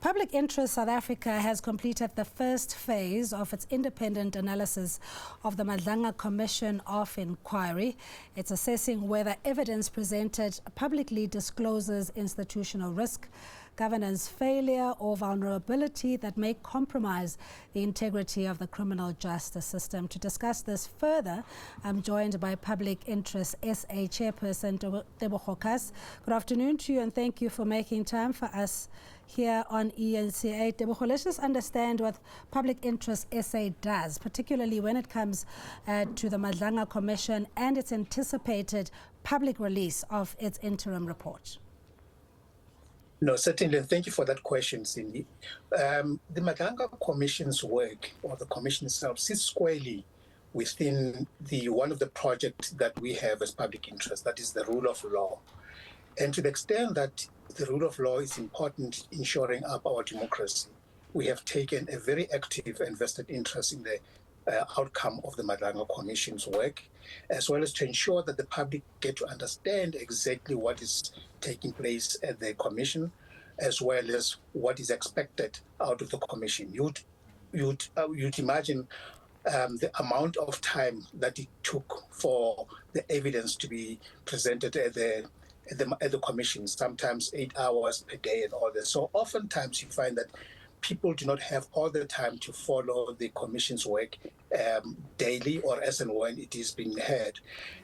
Public Interest South Africa has completed the first phase of its independent analysis of the Madlanga Commission of Inquiry. It's assessing whether evidence presented publicly discloses institutional risk, governance failure or vulnerability that may compromise the integrity of the criminal justice system. To discuss this further, I'm joined by Public Interest SA Chairperson Tebogo Kas. Good afternoon to you and thank you for making time for us here on ENCA. Tebogo, let's just understand what Public Interest SA does, particularly when it comes to the Madlanga Commission and its anticipated public release of its interim report. No, certainly. Thank you for that question, Cindy. The Madlanga Commission's work, or the commission itself, sits squarely within one of the projects that we have as public interest, that is the rule of law. And to the extent that the rule of law is important in shoring up our democracy, we have taken a very active and vested interest in the outcome of the Madlanga Commission's work, as well as to ensure that the public get to understand exactly what is taking place at the Commission, as well as what is expected out of the Commission. You'd imagine the amount of time that it took for the evidence to be presented at the Commission, sometimes 8 hours per day and all that. So oftentimes you find that people do not have all the time to follow the Commission's work daily or as and when it is being heard.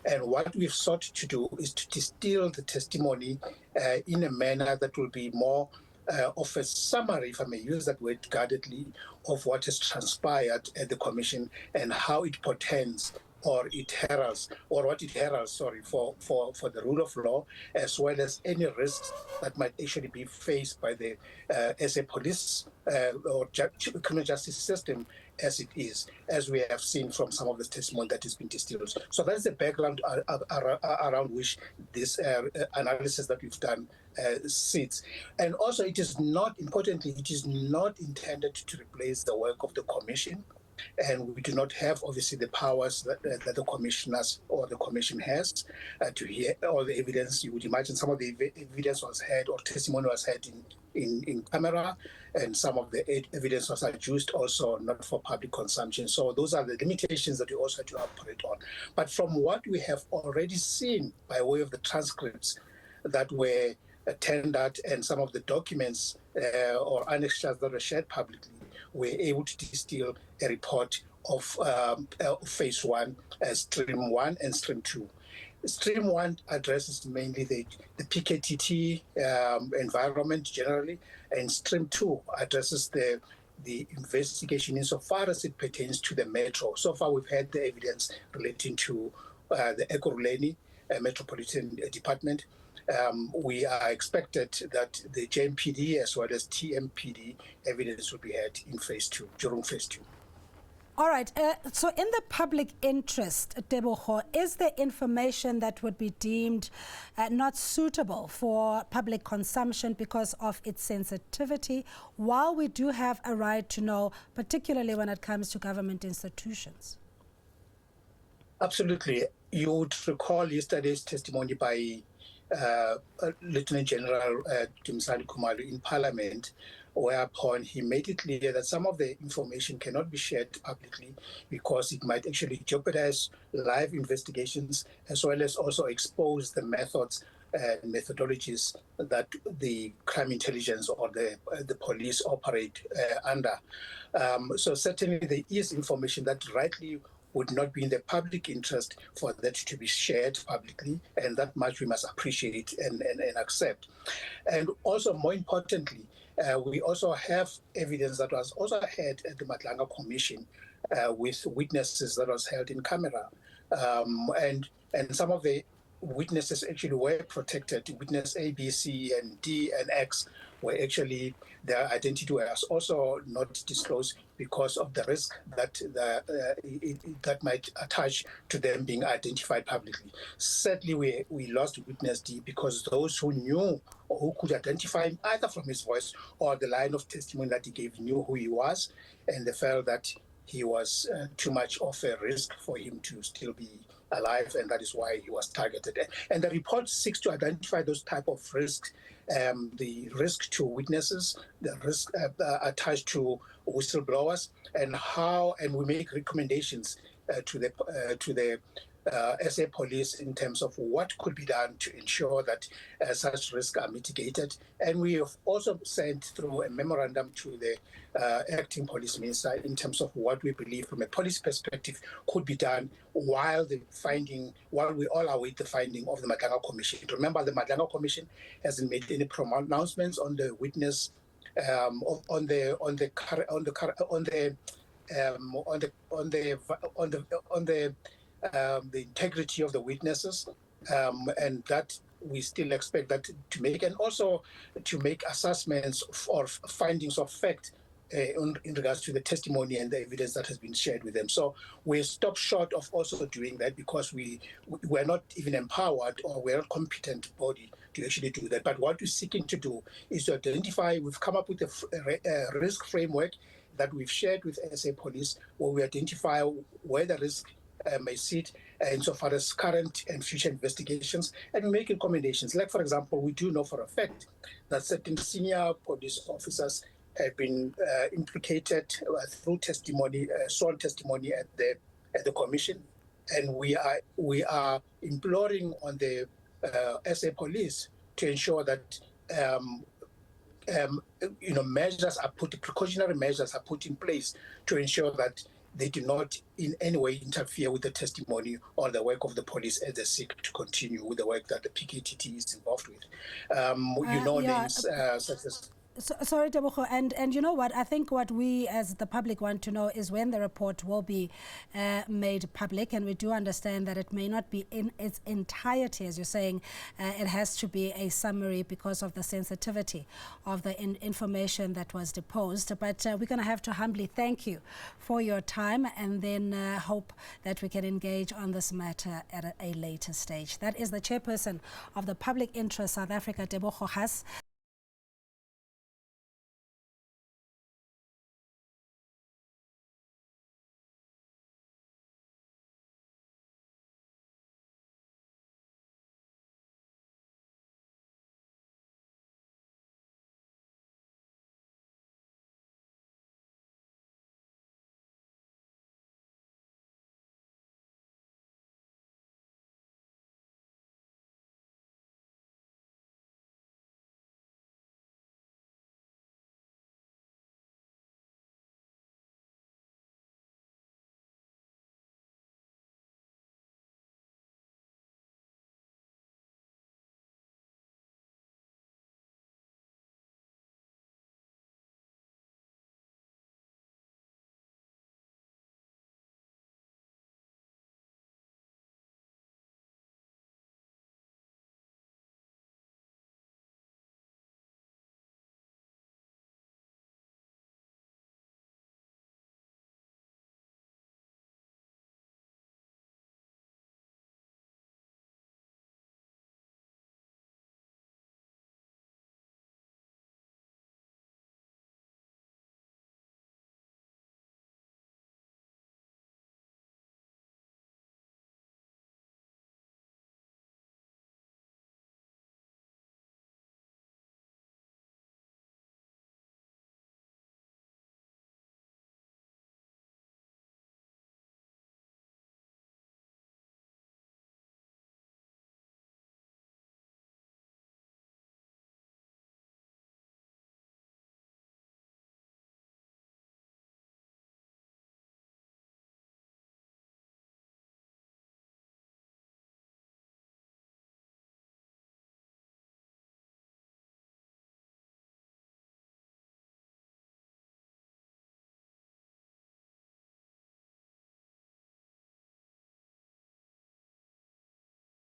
And what we've sought to do is to distill the testimony in a manner that will be more of a summary, if I may use that word guardedly, of what has transpired at the Commission and how it portends or it heralds, or what it heralds, for the rule of law, as well as any risks that might actually be faced by the as a police or criminal justice system as it is, as we have seen from some of the testimony that has been distilled. So that's the background around which this analysis that we've done sits. And also, it is not, importantly, it is not intended to replace the work of the Commission. And we do not have, obviously, the powers that the commissioners or the Commission has to hear all the evidence. You would imagine some of the evidence was heard or testimony was heard in camera, and some of the evidence was adduced also not for public consumption. So those are the limitations that we also have to operate on. But from what we have already seen by way of the transcripts that were tendered and some of the documents or annexures that were shared publicly, we're able to distill a report of phase one, stream one and stream two. Stream one addresses mainly the PKTT environment generally, and stream two addresses the investigation insofar as it pertains to the metro. So far, we've had the evidence relating to the Ekurhuleni Metropolitan Department. We are expected that the JMPD as well as TMPD evidence will be had in phase two, during phase two. All right. So in the public interest, Tebogo, is there information that would be deemed not suitable for public consumption because of its sensitivity, while we do have a right to know, particularly when it comes to government institutions? Absolutely. You would recall yesterday's testimony by Lieutenant General Dumsani Khumalo in Parliament, whereupon he made it clear that some of the information cannot be shared publicly because it might actually jeopardize live investigations, as well as also expose the methods and methodologies that the crime intelligence or the police operate under. So certainly there is information that rightly would not be in the public interest for that to be shared publicly, and that much we must appreciate and accept. And also, more importantly, we also have evidence that was also heard at the Madlanga Commission with witnesses that was held in camera. And some of the witnesses actually were protected. Witness A, B, C, and D, and X were actually, their identity was also not disclosed because of the risk that that might attach to them being identified publicly. Sadly, we lost witness D because those who knew or who could identify him either from his voice or the line of testimony that he gave knew who he was, and they felt that he was too much of a risk for him to still be alive, and that is why he was targeted. And the report seeks to identify those type of risks, the risk to witnesses, the risk attached to whistleblowers, and we make recommendations to the SA Police in terms of what could be done to ensure that such risks are mitigated. And we have also sent through a memorandum to the acting police minister in terms of what we believe from a police perspective could be done while we all await the finding of the Madlanga Commission. Remember, the Madlanga Commission hasn't made any pronouncements on the witness, on the integrity of the witnesses, and that we still expect that to make, and also to make assessments or findings of fact in regards to the testimony and the evidence that has been shared with them. So we stop short of also doing that because we're not even empowered, or we're not competent body to actually do that. But what we're seeking to do is to identify, we've come up with a risk framework that we've shared with SA Police, where we identify where the risk may sit insofar as current and future investigations, and we make recommendations. Like, for example, we do know for a fact that certain senior police officers have been implicated through testimony, sworn testimony at the commission, and we are imploring on the SA Police to ensure that precautionary measures are put in place to ensure that they do not in any way interfere with the testimony or the work of the police as they seek to continue with the work that the PKTT is involved with. Names such as... Sorry, Tebogo, and you know what? I think what we as the public want to know is when the report will be made public, and we do understand that it may not be in its entirety, as you're saying. It has to be a summary because of the sensitivity of the information that was deposed. But we're going to have to humbly thank you for your time, and then hope that we can engage on this matter at a later stage. That is the chairperson of the Public Interest South Africa, Tebogo Hass.